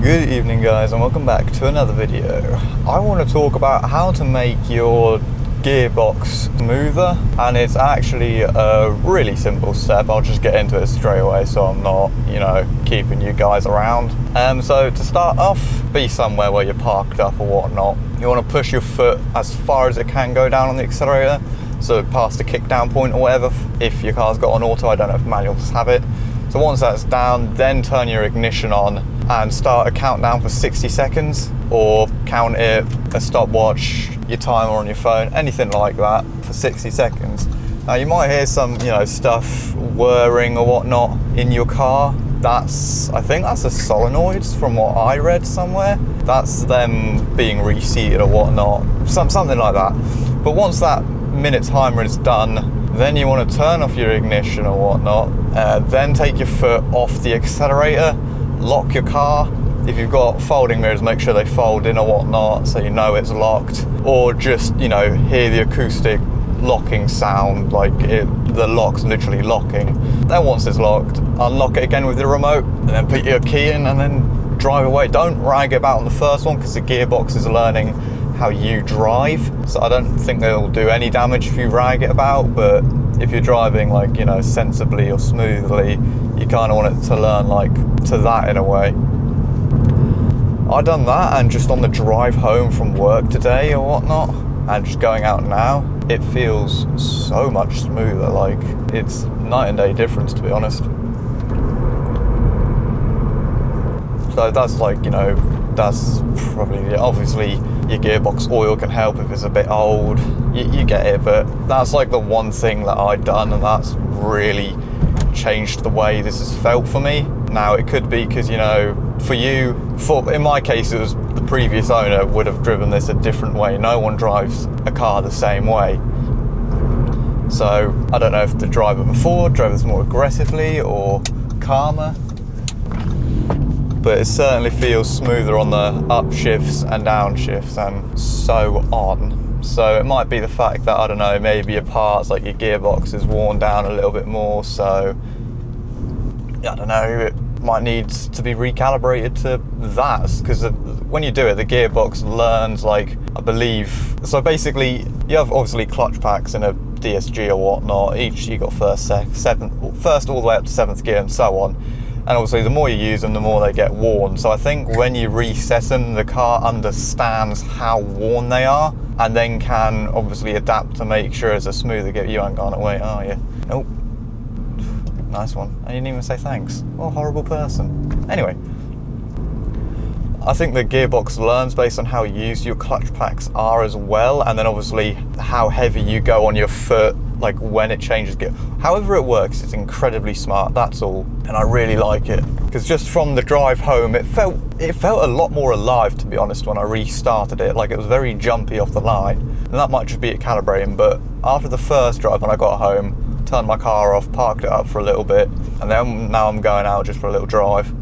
Good evening guys, and welcome back to another video. I want to talk about how to make your gearbox smoother, and it's actually a really simple step. I'll just get into it straight away so I'm not, keeping you guys around. So to start off, be somewhere where you're parked up or whatnot. You want to push your foot as far as it can go down on the accelerator, so past the kick down point or whatever. If your car's got an auto, I don't know if manuals have it. So once that's down, then turn your ignition on and start a countdown for 60 seconds, or count it, a stopwatch, your timer on your phone, anything like that for 60 seconds. Now you might hear some, stuff whirring or whatnot in your car. I think that's the solenoids from what I read somewhere. That's them being reseated or whatnot, something like that. But once that minute timer is done, then you want to turn off your ignition or whatnot, then take your foot off the accelerator, lock your car. If you've got folding mirrors, make sure they fold in or whatnot so you know it's locked, or just hear the acoustic locking sound, like the lock's literally locking. Then once it's locked, unlock it again with your remote and then put your key in and then drive away. Don't rag about on the first one because the gearbox is learning how you drive, so I don't think they'll do any damage if you rag it about. But if you're driving sensibly or smoothly, you kind of want it to learn to that in a way. I done that, and just on the drive home from work today or whatnot, and just going out now, it feels so much smoother. It's night and day difference, to be honest. So that's that's probably, obviously your gearbox oil can help if it's a bit old, you get it, but that's the one thing that I'd done, and that's really changed the way this has felt for me. Now it could be because in my case it was the previous owner would have driven this a different way. No one drives a car the same way, so I don't know if the driver before drove this more aggressively or calmer, but it certainly feels smoother on the upshifts and downshifts and so on. So it might be the fact that, I don't know, maybe your parts like your gearbox is worn down a little bit more, so I don't know, it might need to be recalibrated to that, because when you do it, the gearbox learns, I believe, so basically you have obviously clutch packs in a DSG or whatnot. Each you got first all the way up to 7th gear and so on. And obviously the more you use them, the more they get worn. So I think when you reset them, the car understands how worn they are, and then can obviously adapt to make sure it's a smoother gear. You ain't gone away, are you? Nope. Nice one. I didn't even say thanks. What a horrible person. Anyway, I think the gearbox learns based on how used your clutch packs are as well, and then obviously how heavy you go on your foot, when it changes gear. However it works, it's incredibly smart, that's all, and I really like it. Because just from the drive home, it felt a lot more alive, to be honest, when I restarted it. It was very jumpy off the line, and that might just be it calibrating, but after the first drive when I got home, turned my car off, parked it up for a little bit, and then now I'm going out just for a little drive,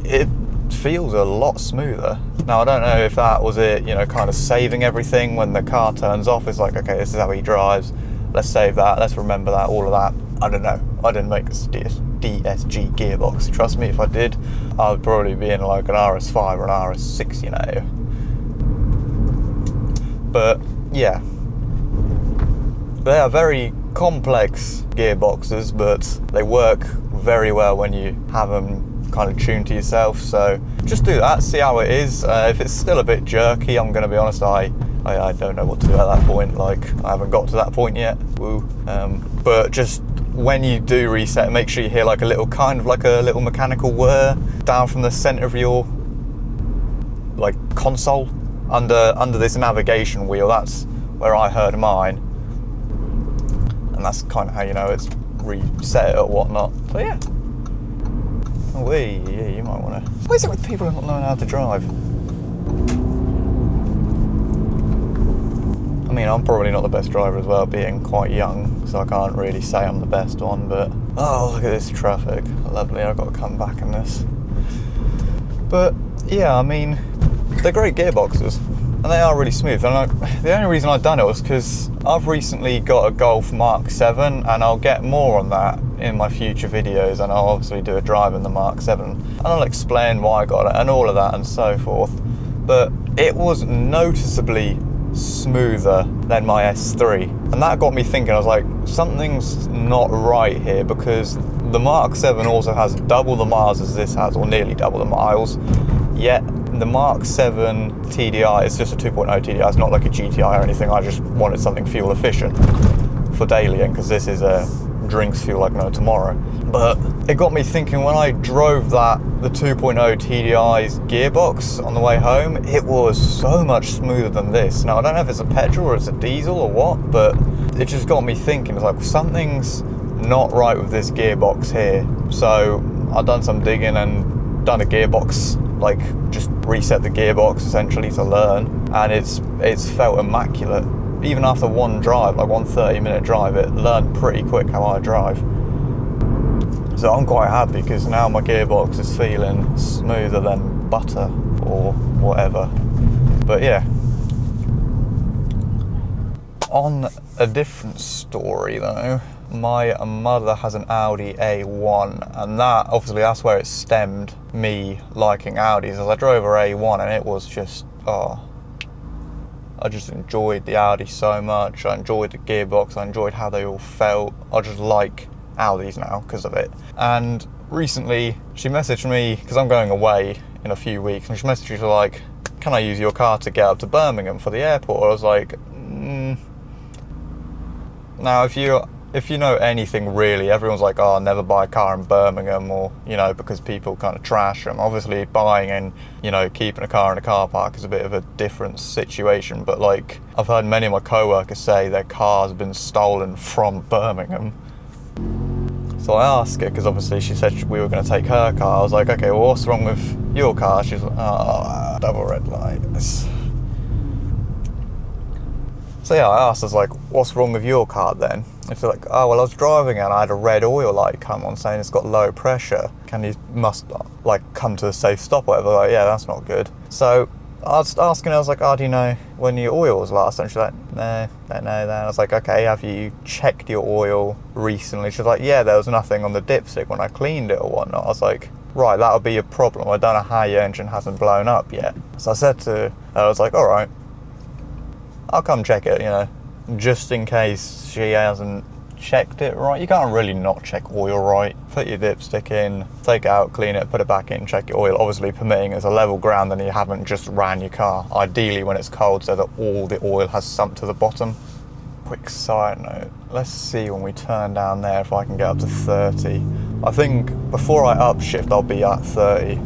it feels a lot smoother. Now I don't know if that was it, kind of saving everything when the car turns off. It's okay, this is how he drives, let's save that, let's remember that, all of that. I don't know, I didn't make this DSG gearbox. Trust me, if I did, I would probably be in an RS5 or an RS6, But yeah, they are very complex gearboxes, but they work very well when you have them kind of tuned to yourself. So just do that, see how it is. If it's still a bit jerky, I'm going to be honest, I don't know what to do at that point. I haven't got to that point yet. Woo. But just when you do reset, make sure you hear a little a little mechanical whir down from the center of your console under this navigation wheel. That's where I heard mine, and that's kind of how you know it's reset it or whatnot. So yeah. Oh, yeah, you might want to. What is it with people not knowing how to drive? I mean, I'm probably not the best driver as well, being quite young, so I can't really say I'm the best one, but oh, look at this traffic. Lovely, I've got to come back in this. But yeah, I mean, they're great gearboxes, and they are really smooth. And the only reason I've done it was because I've recently got a Golf Mark 7, and I'll get more on that in my future videos, and I'll obviously do a drive in the Mark 7, and I'll explain why I got it and all of that and so forth. But it was noticeably smoother than my S3, and that got me thinking. I was like, something's not right here, because the Mark 7 also has double the miles as this has, or nearly double the miles, yet the Mark 7 TDI is just a 2.0 TDI. It's not like a GTI or anything. I just wanted something fuel efficient for dailying, because this is a drinks fuel like no tomorrow. But it got me thinking, when I drove the 2.0 TDI's gearbox on the way home, it was so much smoother than this. Now, I don't know if it's a petrol or it's a diesel or what, but it just got me thinking. It's like, something's not right with this gearbox here. So I've done some digging and done a gearbox, like just reset the gearbox essentially to learn, and it's felt immaculate. Even after one drive, like one 30-minute drive, it learned pretty quick how I drive. So I'm quite happy, because now my gearbox is feeling smoother than butter or whatever. But yeah. On a different story though, my mother has an Audi A1, and that's where it stemmed me liking Audis. As I drove her A1, and it was just, I just enjoyed the Audi so much. I enjoyed the gearbox, I enjoyed how they all felt. I just like Audis now because of it. And recently she messaged me, because I'm going away in a few weeks, and she messaged me like, can I use your car to get up to Birmingham for the airport? I was like, Now if you know anything really, everyone's like, oh, never buy a car in Birmingham, or, you know, because people kind of trash them. Obviously buying and, you know, keeping a car in a car park is a bit of a different situation, but like, I've heard many of my co-workers say their car's been stolen from Birmingham. So I asked her, because obviously she said we were going to take her car. I was like, okay, well, what's wrong with your car? She's like, oh, double red lights. So yeah, I asked, I was like, what's wrong with your car then? And she's like, oh, well, I was driving and I had a red oil light come on saying it's got low pressure. You must like come to a safe stop or whatever. Like, yeah, that's not good. So I was asking her, I was like, oh, do you know when your oil was last? And she's like, no, don't know that. I was like, okay, have you checked your oil recently? She's like, yeah, there was nothing on the dipstick when I cleaned it or whatnot. I was like, right, that'll be a problem. I don't know how your engine hasn't blown up yet. So I said to her, I was like, all right, I'll come check it, you know, just in case she hasn't checked it right. You can't really not check oil right. Put your dipstick in, take it out, clean it, put it back in, check your oil, obviously permitting it's a level ground and you haven't just ran your car. Ideally when it's cold, so that all the oil has sunk to the bottom. Quick side note, let's see when we turn down there if I can get up to 30. I think before I upshift I'll be at 30.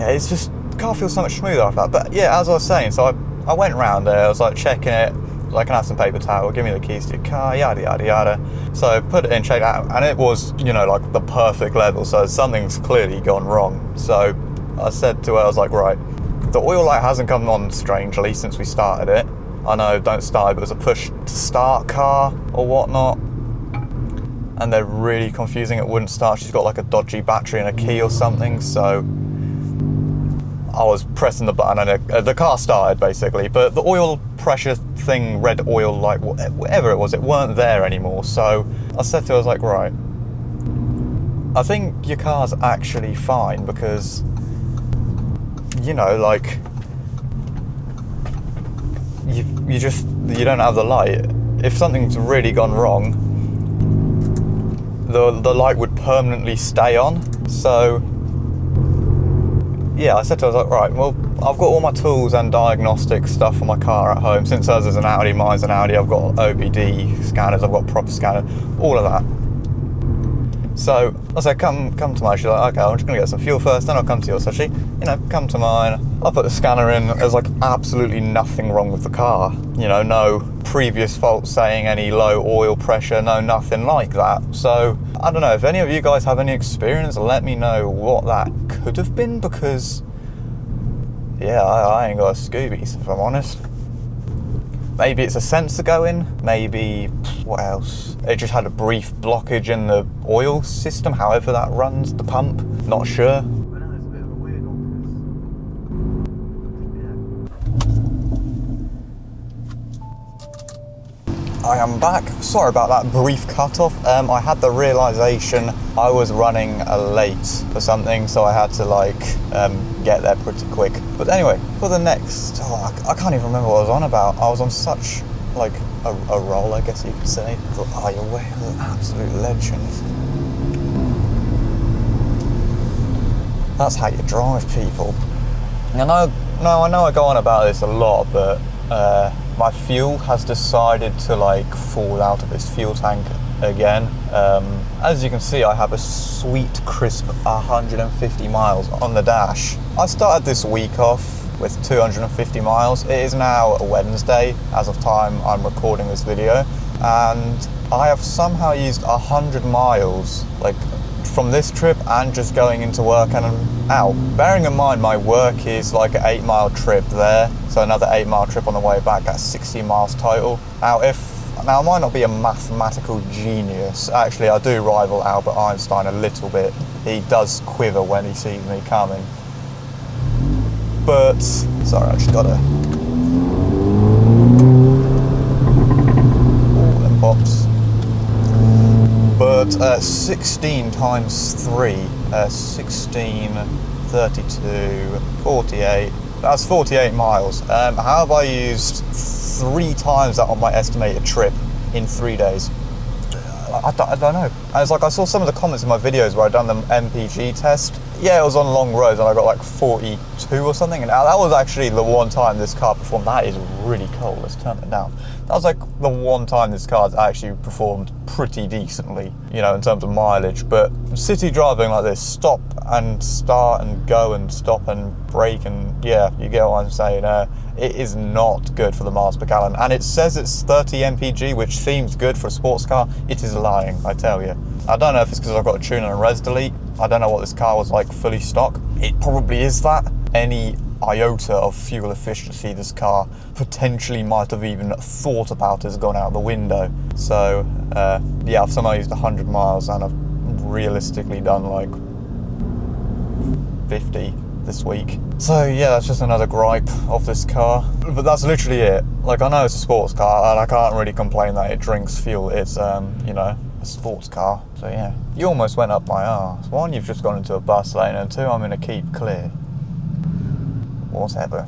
It's just, car feels so much smoother after that. But yeah, as I was saying, so I went round there, I was like checking it, like, can I have some paper towel, give me the keys to your car, yada yada yada. So I put it in, checked it out, and it was, you know, like the perfect level, so something's clearly gone wrong. So I said to her, I was like, right, the oil light hasn't come on strangely since we started it. I know, don't start it, but it was a push to start car or whatnot. And they're really confusing, it wouldn't start. She's got like a dodgy battery and a key or something, so I was pressing the button and the car started basically, but the oil pressure thing, red oil light, whatever it was, it weren't there anymore. So I said to her, I was like, right, I think your car's actually fine, because, you know, like, you don't have the light. If something's really gone wrong, the light would permanently stay on. So yeah, I said to her, I was like, right, well, I've got all my tools and diagnostic stuff for my car at home. Since hers is an Audi, mine's an Audi, I've got OBD scanners, I've got proper scanner, all of that. So I said, come to mine. She's like, okay, I'm just gonna get some fuel first, then I'll come to yours. So she, you know, come to mine. I put the scanner in. There's like absolutely nothing wrong with the car. You know, no previous faults saying any low oil pressure, no nothing like that. So I don't know if any of you guys have any experience. Let me know what that could have been, because yeah, I ain't got a Scoobies, if I'm honest. Maybe it's a sensor going, maybe, what else? It just had a brief blockage in the oil system, however that runs, the pump, not sure. I am back. Sorry about that brief cut-off. I had the realisation I was running late for something, so I had to like get there pretty quick. But anyway, for the next, I can't even remember what I was on about. I was on such like a roll, I guess you could say. Oh, you're way an absolute legend. That's how you drive, people. I know I go on about this a lot, but my fuel has decided to like fall out of its fuel tank again. As you can see, I have a sweet crisp 150 miles on the dash. I started this week off with 250 miles. It is now a Wednesday as of time I'm recording this video, and I have somehow used 100 miles like from this trip and just going into work and out. Bearing in mind my work is like an 8-mile trip there, so another 8-mile trip on the way back, that's 60 miles total. Now I might not be a mathematical genius. Actually, I do rival Albert Einstein a little bit. He does quiver when he sees me coming. But, sorry, I just gotta... Oh, them pops. But 16 times 3, 16, 32, 48, that's 48 miles. How have I used 3 times that on my estimated trip in 3 days? I don't know. And it's like I saw some of the comments in my videos where I'd done the MPG test. Yeah, it was on long roads and I got like 42 or something, and that was actually the one time this car performed. That is really cold, let's turn it down. That was like the one time this car's actually performed pretty decently, you know, in terms of mileage. But city driving like this, stop and start and go and stop and brake, and yeah, you get what I'm saying. It is not good for the miles per gallon, and it says it's 30 mpg, which seems good for a sports car. It is lying, I tell you. I don't know if it's because I've got a tuner and res delete. I don't know what this car was like fully stock. It probably is that. Any iota of fuel efficiency this car potentially might have even thought about has gone out the window. So yeah, I've somehow used 100 miles and I've realistically done like 50 this week. So yeah, that's just another gripe of this car. But that's literally it. Like, I know it's a sports car and I can't really complain that it drinks fuel. It's you know, a sports car. So yeah, you almost went up my arse. One, you've just gone into a bus lane, and two, I'm in a keep clear. Whatever.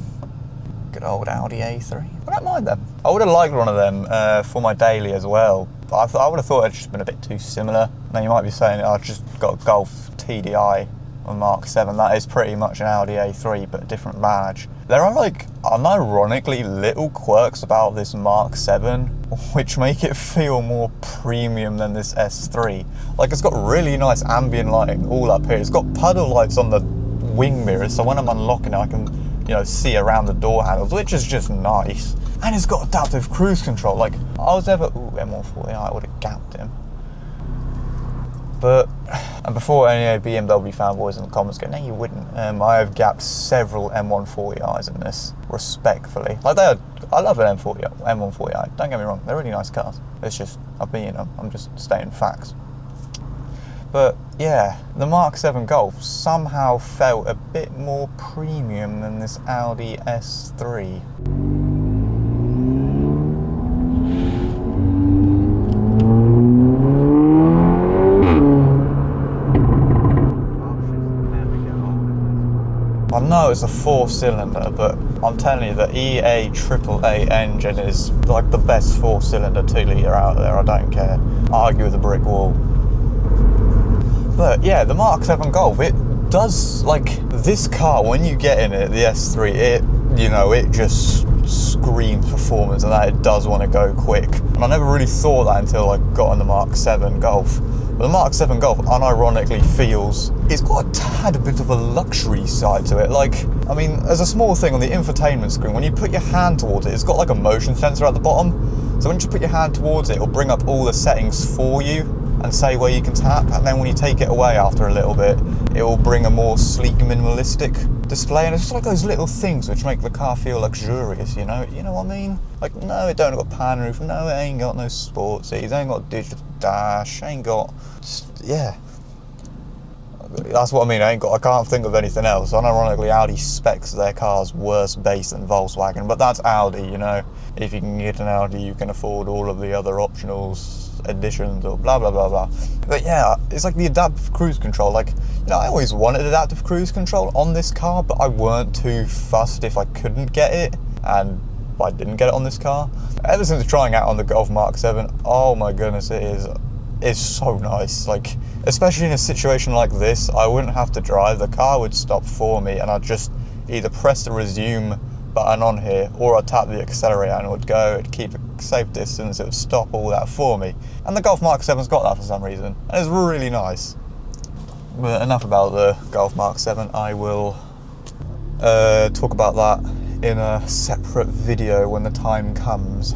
Good old Audi A3. I don't mind them. I would have liked one of them for my daily as well. But I would have thought it'd just been a bit too similar. Now you might be saying, I've just got a Golf TDI on Mark 7. That is pretty much an Audi A3, but a different badge. There are like, unironically, little quirks about this Mark 7 which make it feel more premium than this S3. Like, it's got really nice ambient lighting all up here. It's got puddle lights on the wing mirrors, so when I'm unlocking it I can, you know, see around the door handles, which is just nice. And it's got adaptive cruise control. Like, I was ever, M140, I would have gapped him. But, and before any BMW fanboys in the comments go, no you wouldn't, I have gapped several M140i's in this, respectfully. Like, I love an M140i, don't get me wrong, they're really nice cars. It's just, I've been in them, I'm just stating facts. But yeah, the Mark 7 Golf somehow felt a bit more premium than this Audi S3. I know it's a 4-cylinder, but I'm telling you, the EA888 engine is like the best 4-cylinder 2-litre out there, I don't care. Argue with a brick wall. But yeah, the Mark 7 Golf, it does, like, this car, when you get in it, the S3, it, you know, it just screams performance and that it does want to go quick. And I never really thought that until I got on the Mark 7 Golf. But the Mark 7 Golf unironically feels, it's got a tad bit of a luxury side to it. Like, I mean, there's a small thing on the infotainment screen. When you put your hand towards it, it's got like a motion sensor at the bottom. So when you put your hand towards it, it'll bring up all the settings for you and say where you can tap. And then when you take it away after a little bit, it will bring a more sleek, minimalistic display. And it's just like those little things which make the car feel luxurious, you know what I mean? Like, no, it don't got pan roof, no, it ain't got no sports seats, it ain't got digital dash, ain't got, just, yeah. That's what I mean. I can't think of anything else. Unironically, Audi specs their cars worse base than Volkswagen, but that's Audi, you know. If you can get an Audi, you can afford all of the other optionals, additions, or blah blah blah blah. But yeah, it's like the adaptive cruise control. Like, you know, I always wanted adaptive cruise control on this car, but I weren't too fussed if I couldn't get it, and I didn't get it on this car. Ever since trying out on the Golf Mark 7, oh my goodness, it's so nice. Like, especially in a situation like this, I wouldn't have to drive. The car would stop for me, and I'd just either press the resume button on here, or I'd tap the accelerator and it would go. It'd keep a safe distance. It would stop all that for me. And the Golf Mark 7's got that for some reason, and it's really nice. But enough about the Golf Mark 7. I will talk about that in a separate video when the time comes.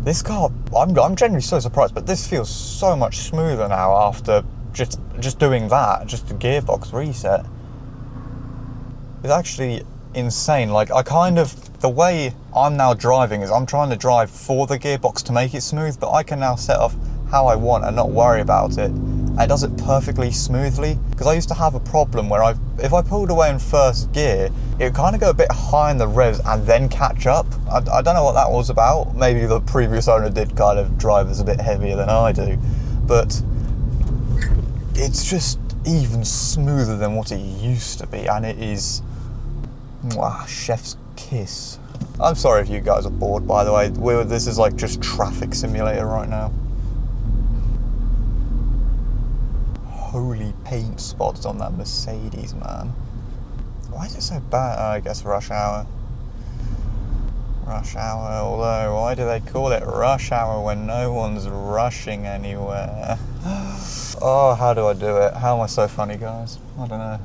This car, I'm genuinely so surprised, but this feels so much smoother now after just doing that, just the gearbox reset. It's actually insane. Like, the way I'm now driving is I'm trying to drive for the gearbox to make it smooth, but I can now set off how I want and not worry about it. And it does it perfectly smoothly, because I used to have a problem where if I pulled away in first gear, it would kind of go a bit high in the revs and then catch up. I don't know what that was about. Maybe the previous owner did kind of drive us a bit heavier than I do, but it's just even smoother than what it used to be, and it is chef's kiss. I'm sorry if you guys are bored, by the way. This is like just traffic simulator right now. Holy paint spots on that Mercedes, man. Why is it so bad? Oh, I guess rush hour. Rush hour, although why do they call it rush hour when no one's rushing anywhere? Oh, how do I do it? How am I so funny, guys? I don't know.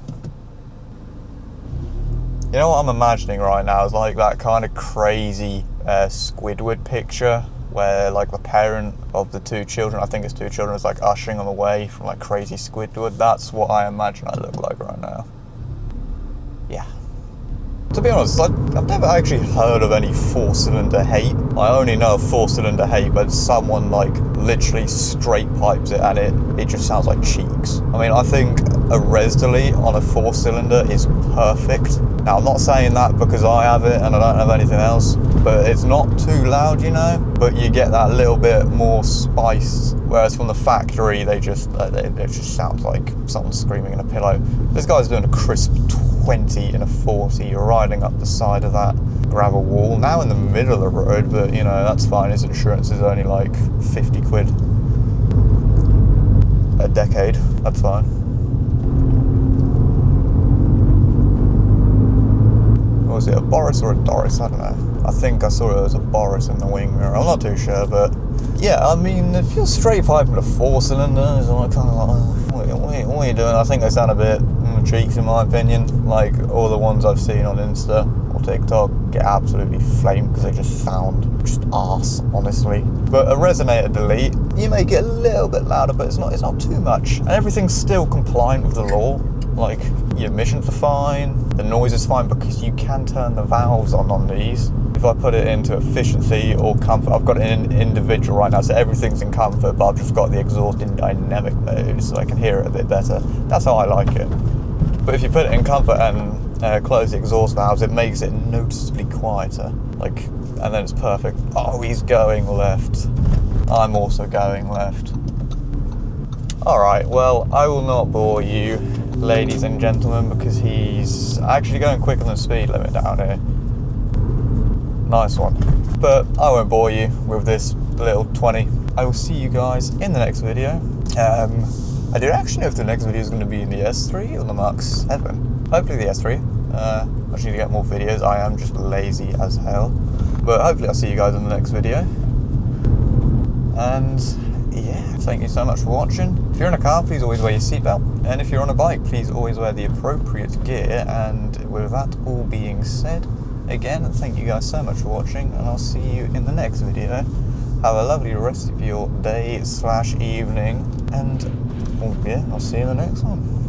You know what I'm imagining right now is like that kind of crazy Squidward picture where like the parent of the two children, I think it's two children, is like ushering them away from like crazy Squidward. That's what I imagine I look like right now. Yeah. To be honest, I've never actually heard of any four-cylinder hate. I only know of four-cylinder hate, but someone like literally straight pipes it and it just sounds like cheeks. I mean, I think a res delete on a four-cylinder is perfect. Now, I'm not saying that because I have it and I don't have anything else, but it's not too loud, you know, but you get that little bit more spice, whereas from the factory, it just sounds like someone screaming in a pillow. This guy's doing a crisp 20 in a 40, you're riding up the side of that gravel wall, now in the middle of the road, but you know, that's fine. His insurance is only like 50 quid a decade, that's fine. Was it a Boris or a Doris? I don't know. I think I saw it as a Boris in the wing mirror. I'm not too sure, but yeah, I mean, if you're straight piping a four-cylinder, it's like, kind of like, what are you doing? I think they sound a bit cheeks in my opinion. Like all the ones I've seen on Insta or TikTok get absolutely flamed because they just sound just arse, honestly. But a resonator delete, you make it a little bit louder, but it's not too much, and everything's still compliant with the law. Like, your emissions are fine, the noise is fine, because you can turn the valves on these. If I put it into efficiency or comfort, I've got it in individual right now, so everything's in comfort, but I've just got the exhaust in dynamic mode, so I can hear it a bit better. That's how I like it. But if you put it in comfort and close the exhaust valves, it makes it noticeably quieter. Like, and then it's perfect. Oh, he's going left. I'm also going left. Alright, well, I will not bore you, ladies and gentlemen, because he's actually going quicker than the speed limit down here. Nice one. But I won't bore you with this little 20. I will see you guys in the next video. I don't actually know if the next video is going to be in the S3 or the Mark 7. Hopefully the S3. I just need to get more videos. I am just lazy as hell. But hopefully I'll see you guys in the next video. And yeah, thank you so much for watching. If you're in a car, please always wear your seatbelt. And if you're on a bike, please always wear the appropriate gear. And with that all being said, again, thank you guys so much for watching, and I'll see you in the next video. Have a lovely rest of your day / evening, and yeah, I'll see you in the next one.